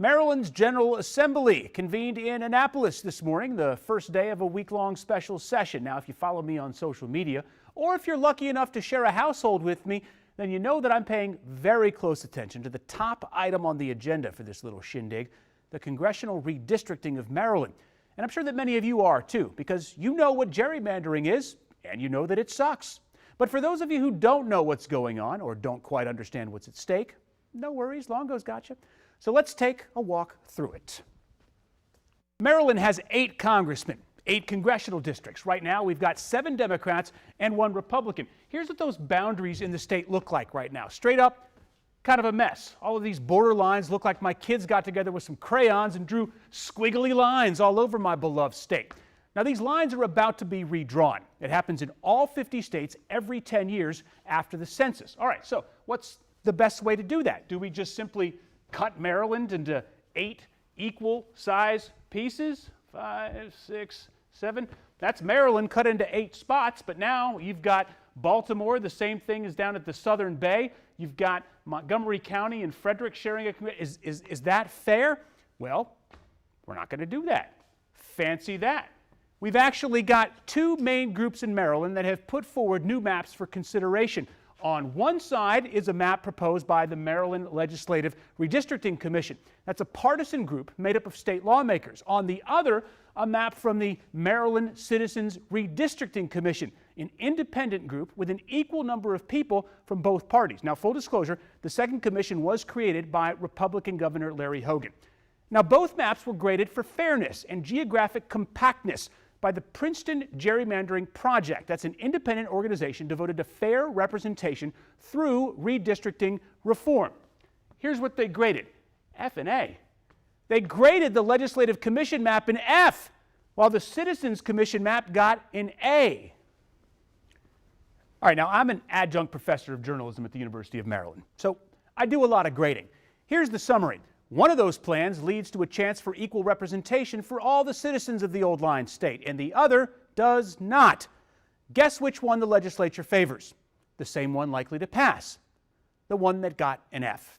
Maryland's General Assembly convened in Annapolis this morning, the first day of a week-long special session. Now, if you follow me on social media, or if you're lucky enough to share a household with me, then you know that I'm paying very close attention to the top item on the agenda for this little shindig, the Congressional redistricting of Maryland. And I'm sure that many of you are too, because you know what gerrymandering is, and you know that it sucks. But for those of you who don't know what's going on, or don't quite understand what's at stake, no worries, Longo's got you. So let's take a walk through it. Maryland has 8 congressmen, 8 congressional districts. Right now, we've got 7 Democrats and 1 Republican. Here's what those boundaries in the state look like right now. Straight up, kind of a mess. All of these border lines look like my kids got together with some crayons and drew squiggly lines all over my beloved state. Now, these lines are about to be redrawn. It happens in all 50 states every 10 years after the census. All right, so what's the best way to do that? Do we just simply cut Maryland into 8 equal size pieces? 5, 6, 7. That's Maryland cut into 8 spots, but now you've got Baltimore, the same thing is down at the Southern Bay. You've got Montgomery County and Frederick sharing a community. Is that fair? Well, we're not going to do that. Fancy that. We've actually got 2 main groups in Maryland that have put forward new maps for consideration. On one side is a map proposed by the Maryland Legislative Redistricting Commission. That's a partisan group made up of state lawmakers. On the other, a map from the Maryland Citizens Redistricting Commission, an independent group with an equal number of people from both parties. Now, full disclosure, the second commission was created by Republican Governor Larry Hogan. Now, both maps were graded for fairness and geographic compactness by the Princeton Gerrymandering Project. That's an independent organization devoted to fair representation through redistricting reform. Here's what they graded: F and A. They graded the Legislative Commission map an F, while the Citizens Commission map got an A. All right, now I'm an adjunct professor of journalism at the University of Maryland, so I do a lot of grading. Here's the summary. One of those plans leads to a chance for equal representation for all the citizens of the old line state, and the other does not. Guess which one the legislature favors? The same one likely to pass, the one that got an F.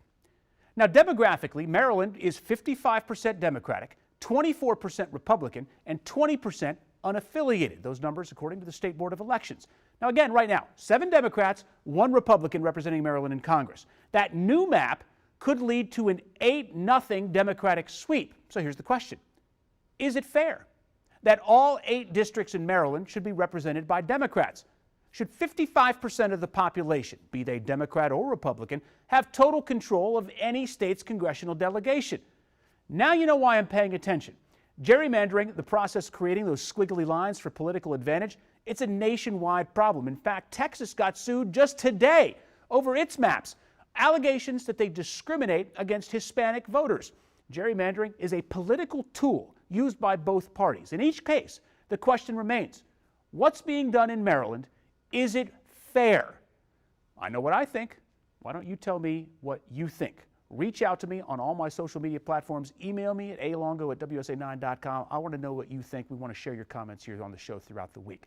Now, demographically, Maryland is 55% Democratic, 24% Republican, and 20% unaffiliated. Those numbers according to the State Board of Elections. Now, again, right now, 7 Democrats, 1 Republican representing Maryland in Congress. That new map could lead to an 8-0 Democratic sweep. So here's the question. Is it fair that all 8 districts in Maryland should be represented by Democrats? Should 55% of the population, be they Democrat or Republican, have total control of any state's congressional delegation? Now you know why I'm paying attention. Gerrymandering, the process creating those squiggly lines for political advantage, it's a nationwide problem. In fact, Texas got sued just today over its maps. Allegations that they discriminate against Hispanic voters. Gerrymandering is a political tool used by both parties. In each case, the question remains, what's being done in Maryland? Is it fair? I know what I think. Why don't you tell me what you think? Reach out to me on all my social media platforms. Email me at alongo@wsa9.com. I want to know what you think. We want to share your comments here on the show throughout the week.